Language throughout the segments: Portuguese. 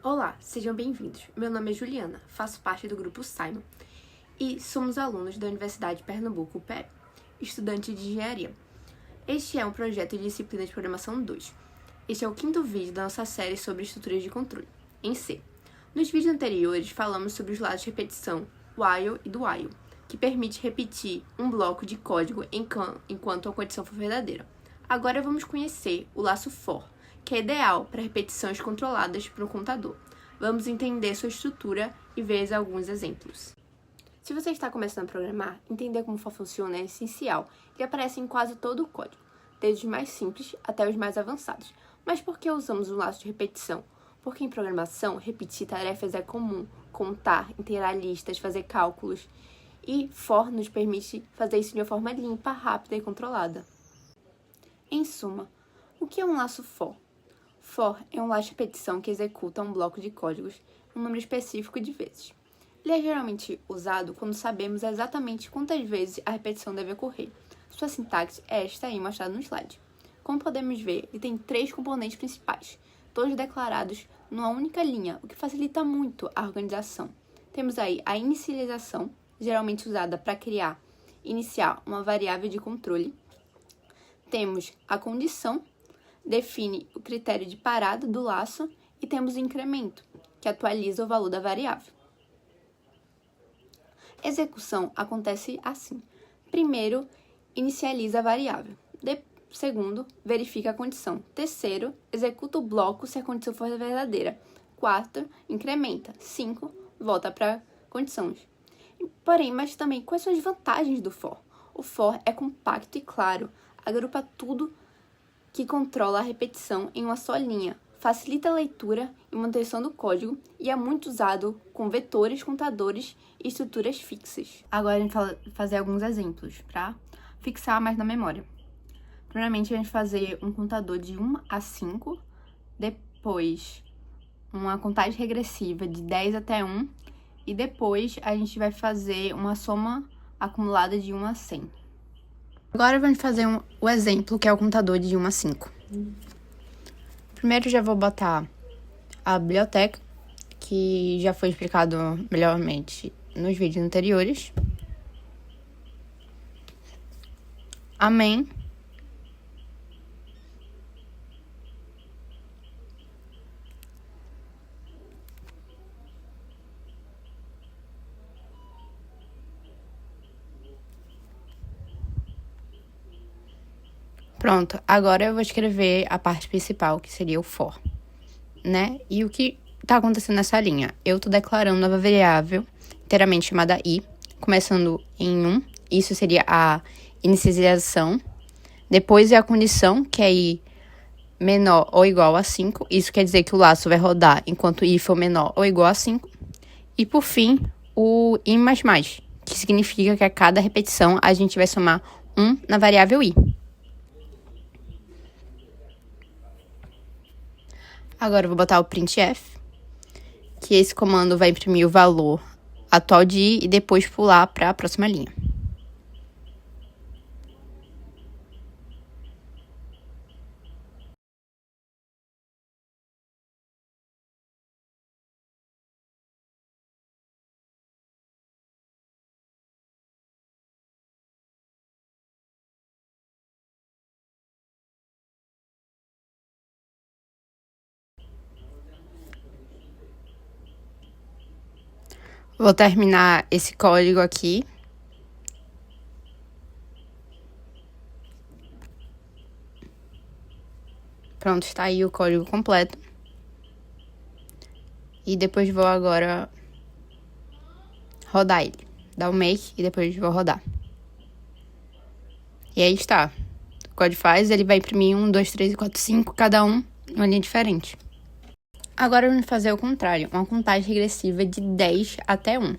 Olá, sejam bem-vindos. Meu nome é Juliana, faço parte do grupo Simon e somos alunos da Universidade de Pernambuco, UPE, estudante de engenharia. Este é um projeto de disciplina de programação 2. Este é o 5º vídeo da nossa série sobre estruturas de controle, em C. Nos vídeos anteriores, falamos sobre os lados de repetição, while e do while, que permite repetir um bloco de código enquanto a condição for verdadeira. Agora vamos conhecer o laço for, que é ideal para repetições controladas para o computador. Vamos entender sua estrutura e ver alguns exemplos. Se você está começando a programar, entender como for funciona é essencial. Ele aparece em quase todo o código, desde os mais simples até os mais avançados. Mas por que usamos o laço de repetição? Porque em programação, repetir tarefas é comum, contar, inteirar listas, fazer cálculos. E for nos permite fazer isso de uma forma limpa, rápida e controlada. Em suma, o que é um laço for? For é um laço de repetição que executa um bloco de códigos um número específico de vezes. Ele é geralmente usado quando sabemos exatamente quantas vezes a repetição deve ocorrer. Sua sintaxe é esta aí mostrada no slide. Como podemos ver, ele tem 3 componentes principais, todos declarados numa única linha, o que facilita muito a organização. Temos aí a inicialização, geralmente usada para iniciar uma variável de controle. Temos a condição, define o critério de parada do laço, e temos o incremento, que atualiza o valor da variável. Execução acontece assim. Primeiro, inicializa a variável. Segundo, verifica a condição. Terceiro, executa o bloco se a condição for verdadeira. Quarto, incrementa. 5, volta para condições. Porém, mas também, quais são as vantagens do for? O for é compacto e claro, agrupa tudo que controla a repetição em uma só linha, facilita a leitura e manutenção do código e é muito usado com vetores, contadores e estruturas fixas. Agora a gente vai fazer alguns exemplos para fixar mais na memória. Primeiramente, a gente vai fazer um contador de 1 a 5, depois uma contagem regressiva de 10 até 1 e depois a gente vai fazer uma soma acumulada de 1 a 100. Agora vamos fazer o exemplo, que é o contador de 1 a 5. Primeiro já vou botar a biblioteca, que já foi explicado melhormente nos vídeos anteriores. A main. Pronto, agora eu vou escrever a parte principal, que seria o for, né? E o que tá acontecendo nessa linha? Eu tô declarando uma variável inteiramente chamada i, começando em 1, isso seria a inicialização. Depois é a condição, que é i menor ou igual a 5, isso quer dizer que o laço vai rodar enquanto i for menor ou igual a 5. E por fim, o i++, que significa que a cada repetição a gente vai somar 1 na variável i. Agora eu vou botar o printf, que esse comando vai imprimir o valor atual de i e depois pular para a próxima linha. Vou terminar esse código aqui. Pronto, está aí o código completo. E depois vou agora rodar ele. Dar o make e depois vou rodar. E aí está. O código faz, ele vai imprimir 1, 2, 3, 4, 5, cada um numa linha diferente. Agora vamos fazer o contrário, uma contagem regressiva de 10 até 1.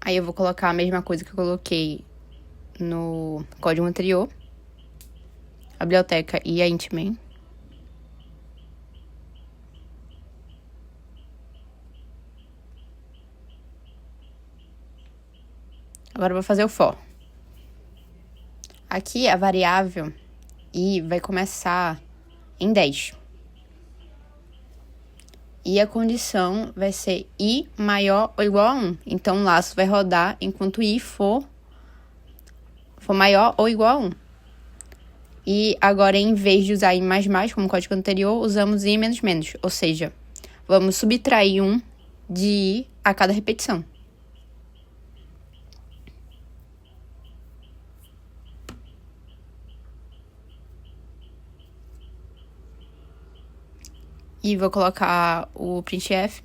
Aí eu vou colocar a mesma coisa que eu coloquei no código anterior, a biblioteca e a int main. Agora eu vou fazer o for. Aqui a variável i vai começar em 10. E a condição vai ser i maior ou igual a 1. Então, o laço vai rodar enquanto i for maior ou igual a 1. E agora, em vez de usar i mais mais, como código anterior, usamos i menos menos. Ou seja, vamos subtrair 1 de i a cada repetição. E vou colocar o printf,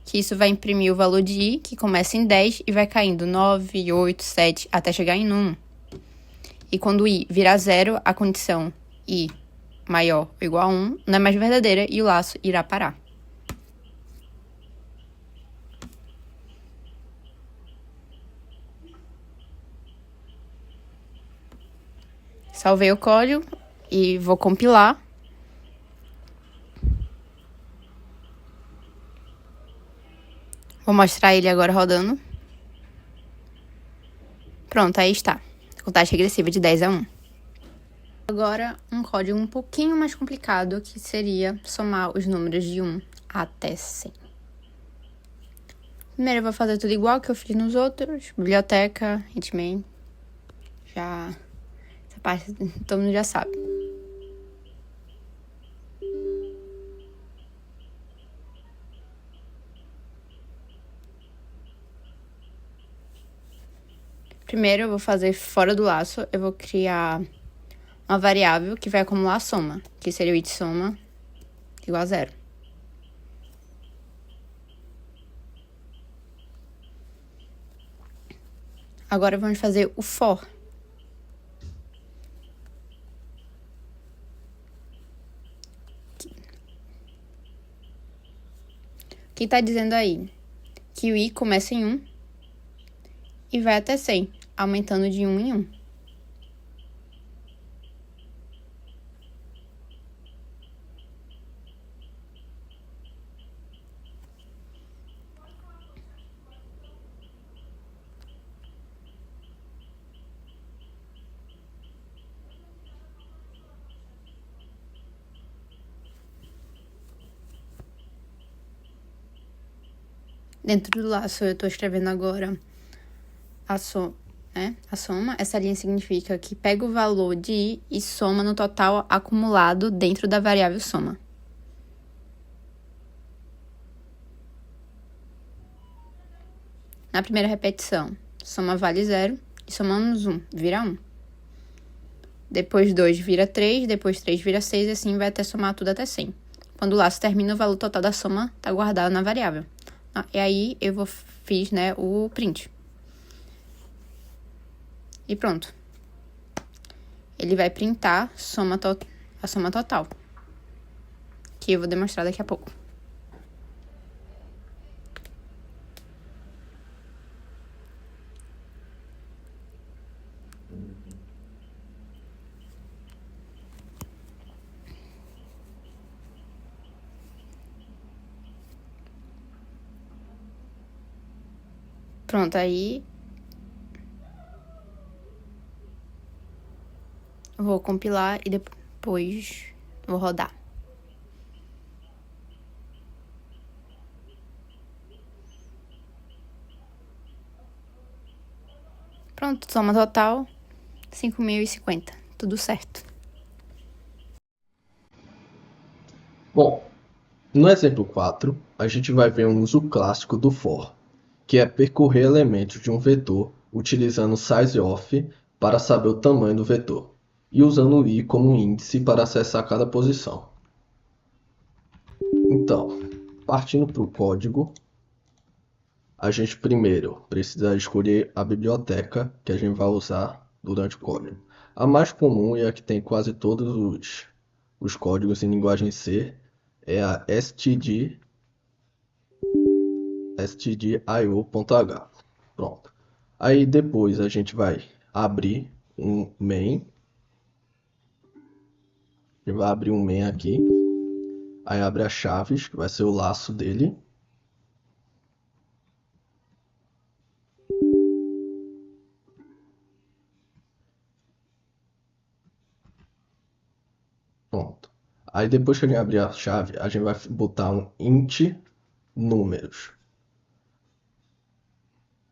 que isso vai imprimir o valor de i, que começa em 10 e vai caindo 9, 8, 7, até chegar em 1. E quando i virar 0, a condição i maior ou igual a 1 não é mais verdadeira e o laço irá parar. Salvei o código e vou compilar. Vou mostrar ele agora rodando. Pronto, aí está. Contagem regressiva de 10 a 1. Agora, um código um pouquinho mais complicado, que seria somar os números de 1 até 100. Primeiro eu vou fazer tudo igual que eu fiz nos outros. Biblioteca, hitman. Essa parte todo mundo já sabe. Primeiro eu vou fazer fora do laço, eu vou criar uma variável que vai acumular a soma, que seria o i de soma igual a 0. Agora vamos fazer o for. O que está dizendo aí? Que o i começa em 1 e vai até 100, aumentando de 1 em 1. Dentro do laço eu estou escrevendo agora a soma. Essa linha significa que pega o valor de i e soma no total acumulado dentro da variável soma. Na primeira repetição, soma vale 0 e somamos 1, vira 1. Depois 2 vira 3, depois 3 vira 6 e assim vai até somar tudo até 100. Quando o laço termina, o valor total da soma está guardado na variável. E aí eu fiz, o print. E pronto. Ele vai printar a soma total, que eu vou demonstrar daqui a pouco. Pronto, aí eu vou compilar e depois vou rodar. Pronto, soma total 5.050, tudo certo. Bom, no exemplo 4, a gente vai ver um uso clássico do for, que é percorrer elementos de um vetor utilizando sizeof para saber o tamanho do vetor, e usando o i como índice para acessar cada posição. Então, partindo para o código, a gente primeiro precisa escolher a biblioteca que a gente vai usar durante o código. A mais comum e a que tem quase todos os códigos em linguagem C é a stdio.h. Pronto. Aí depois a gente vai abrir um main. A gente vai abrir um main aqui. Aí abre as chaves, que vai ser o laço dele. Pronto. Aí depois que a gente abrir a chave, a gente vai botar um int números.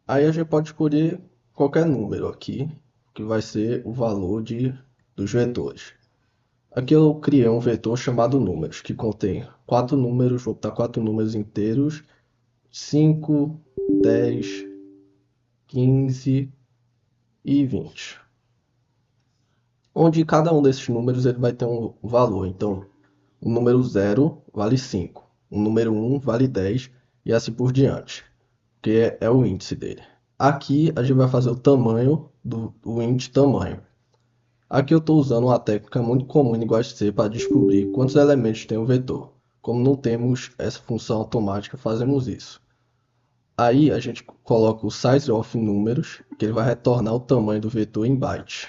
Aí a gente pode escolher qualquer número aqui, que vai ser o valor dos vetores. Aqui eu criei um vetor chamado números, que contém 4 números, vou botar 4 números inteiros, 5, 10, 15 e 20. Onde cada um desses números ele vai ter um valor. Então, o número 0 vale 5, o número 1 vale 10 e assim por diante, que é o índice dele. Aqui a gente vai fazer o tamanho do int tamanho. Aqui eu estou usando uma técnica muito comum em linguagem C para descobrir quantos elementos tem o vetor. Como não temos essa função automática, fazemos isso. Aí a gente coloca o size of números, que ele vai retornar o tamanho do vetor em bytes.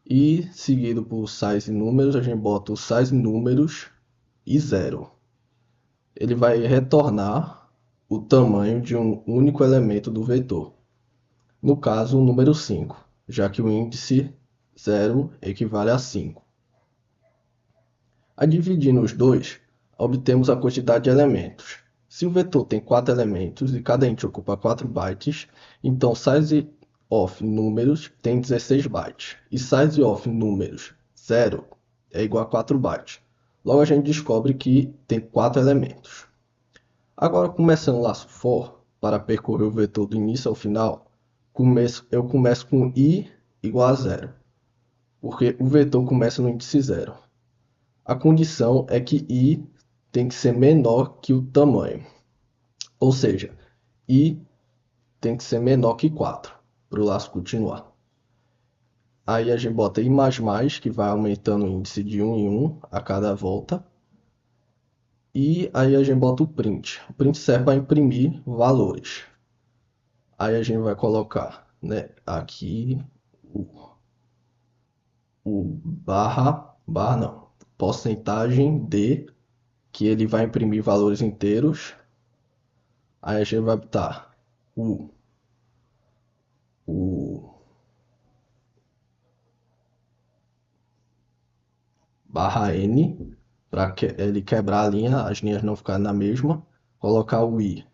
E seguido por size números, a gente bota o size números e 0. Ele vai retornar o tamanho de um único elemento do vetor. No caso, o número 5, já que o índice 0 equivale a 5. A dividindo os dois, obtemos a quantidade de elementos. Se o vetor tem 4 elementos e cada int ocupa 4 bytes, então size of números tem 16 bytes e size of números 0 é igual a 4 bytes. Logo a gente descobre que tem 4 elementos. Agora, começando o laço for, para percorrer o vetor do início ao final, eu começo com i igual a 0, porque o vetor começa no índice 0. A condição é que i tem que ser menor que o tamanho, ou seja, i tem que ser menor que 4 para o laço continuar. Aí a gente bota i++, que vai aumentando o índice de 1 em 1 a cada volta. E aí a gente bota o print. O print serve para imprimir valores. Aí a gente vai colocar, né, aqui o barra não, porcentagem de, que ele vai imprimir valores inteiros. Aí a gente vai botar o barra n, para ele quebrar a linha, as linhas não ficarem na mesma. Colocar o i,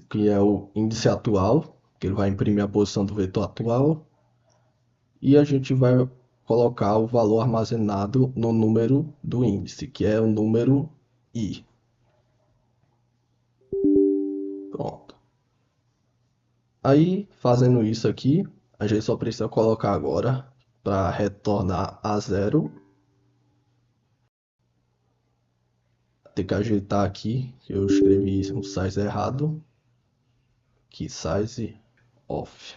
que é o índice atual, que ele vai imprimir a posição do vetor atual. E a gente vai colocar o valor armazenado no número do índice, que é o número i. Pronto. Aí, fazendo isso aqui, a gente só precisa colocar agora para retornar a 0. Tem que ajeitar aqui, que eu escrevi um size errado. Aqui, size off.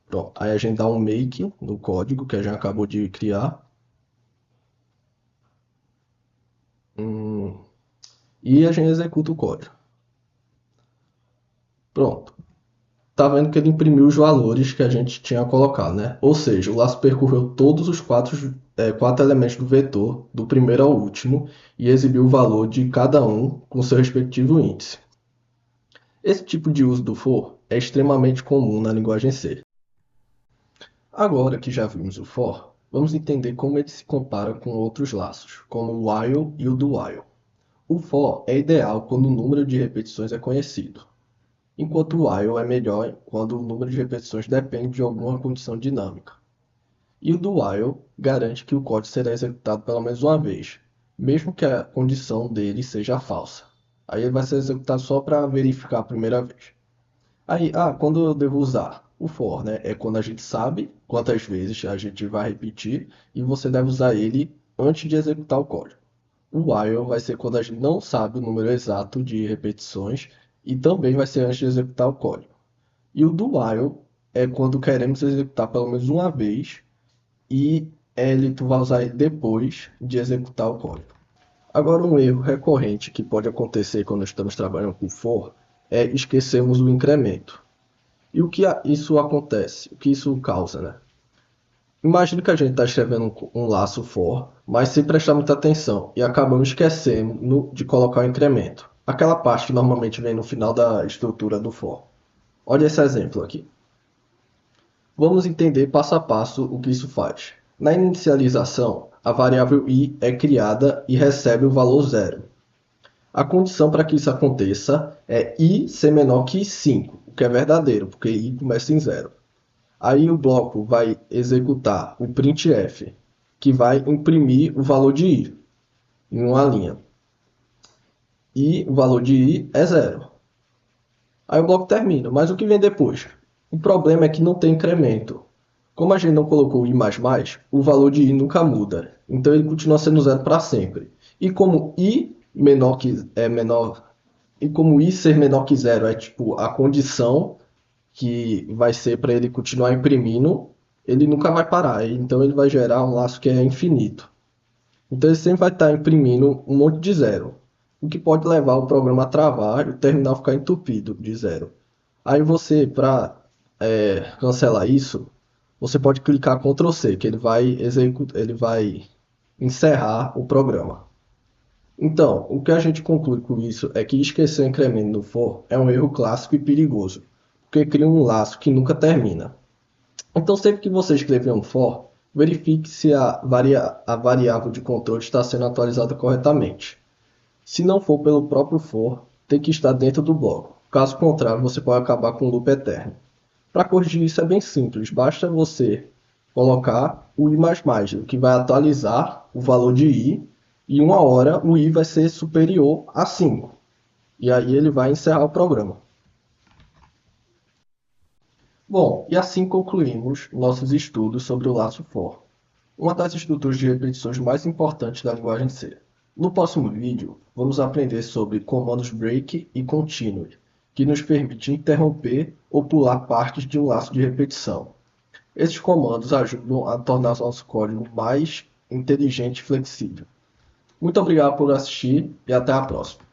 Pronto. Aí a gente dá um make no código que a gente acabou de criar. E a gente executa o código. Pronto. Tá vendo que ele imprimiu os valores que a gente tinha colocado, né? Ou seja, o laço percorreu todos os quatro elementos do vetor, do primeiro ao último, e exibiu o valor de cada um com seu respectivo índice. Esse tipo de uso do for é extremamente comum na linguagem C. Agora que já vimos o for, vamos entender como ele se compara com outros laços, como o while e o do while. O for é ideal quando o número de repetições é conhecido, enquanto o while é melhor quando o número de repetições depende de alguma condição dinâmica. E o do while garante que o código será executado pelo menos uma vez, mesmo que a condição dele seja falsa. Aí ele vai ser executado só para verificar a primeira vez. Aí, quando eu devo usar? O for, né? É quando a gente sabe quantas vezes a gente vai repetir e você deve usar ele antes de executar o código. O while vai ser quando a gente não sabe o número exato de repetições e também vai ser antes de executar o código. E o do while é quando queremos executar pelo menos uma vez e tu vai usar ele depois de executar o código. Agora, um erro recorrente que pode acontecer quando estamos trabalhando com for é esquecermos o incremento. E o que isso acontece? O que isso causa, né? Imagina que a gente está escrevendo um laço for, mas sem prestar muita atenção e acabamos esquecendo de colocar o incremento. Aquela parte que normalmente vem no final da estrutura do for. Olha esse exemplo aqui. Vamos entender passo a passo o que isso faz. Na inicialização, a variável i é criada e recebe o valor 0. A condição para que isso aconteça é i ser menor que 5, o que é verdadeiro, porque i começa em 0. Aí o bloco vai executar o printf, que vai imprimir o valor de i em uma linha. E o valor de i é 0. Aí o bloco termina, mas o que vem depois? O problema é que não tem incremento. Como a gente não colocou i++, o valor de i nunca muda. Então ele continua sendo 0 para sempre. E como i menor que é menor, e como i ser menor que 0 é tipo a condição que vai ser para ele continuar imprimindo, ele nunca vai parar. Então ele vai gerar um laço que é infinito. Então ele sempre vai estar imprimindo um monte de zero, o que pode levar o programa a travar e o terminal ficar entupido de zero. Aí você, para cancelar isso, você pode clicar Ctrl C, que ele vai encerrar o programa. Então, o que a gente conclui com isso é que esquecer o incremento no for é um erro clássico e perigoso, porque cria um laço que nunca termina. Então, sempre que você escrever um for, verifique se a variável de controle está sendo atualizada corretamente. Se não for pelo próprio for, tem que estar dentro do bloco. Caso contrário, você pode acabar com um loop eterno. Para corrigir isso é bem simples, basta você colocar o i++, o que vai atualizar o valor de i, e uma hora o i vai ser superior a 5. E aí ele vai encerrar o programa. Bom, e assim concluímos nossos estudos sobre o laço for, uma das estruturas de repetições mais importantes da linguagem C. No próximo vídeo, vamos aprender sobre comandos break e continue, que nos permite interromper ou pular partes de um laço de repetição. Esses comandos ajudam a tornar nosso código mais inteligente e flexível. Muito obrigado por assistir e até a próxima.